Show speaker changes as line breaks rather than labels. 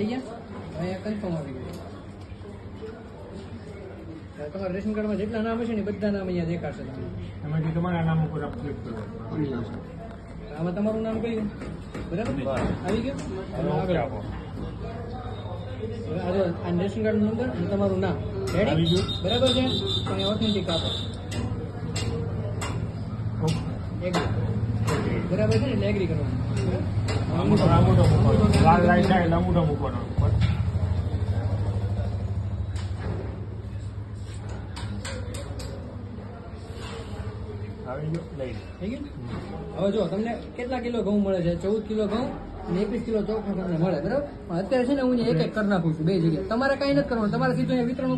થઈ ગયા અહીંયા કન્ફર્મ આવી ગયું તમારા રેશન કાર્ડમાં જેટલા નામ હશે ને બધા નામ અહીંયા દેખાડશે તમને
એમાંથી તમારા નામ ઉપર ક્લિક કરો
આમાં તમારું નામ કયું બરાબર આવી ગયું આગળ આપો આ રેશન કાર્ડ નંબર અને તમારું નામ રેડી બરાબર છે અને ઓથેન્ટિક આપો બરાબર છે ને એટલે એગ્રી કરવાનું
લાલ લાઈટ થાય એટલે અંગૂઠો મૂકવાનો
થઈ ગયું હવે જો તમને કેટલા કિલો ઘઉં મળે છે 14 કિલો ઘઉં અને 21 કિલો ચોખા તમને મળે બરાબર અત્યારે છે ને હું એક એક કરી નાખું છું બે જગ્યાએ તમારે કઈ નથી કરવાનું તમારે સીધું વિતરણ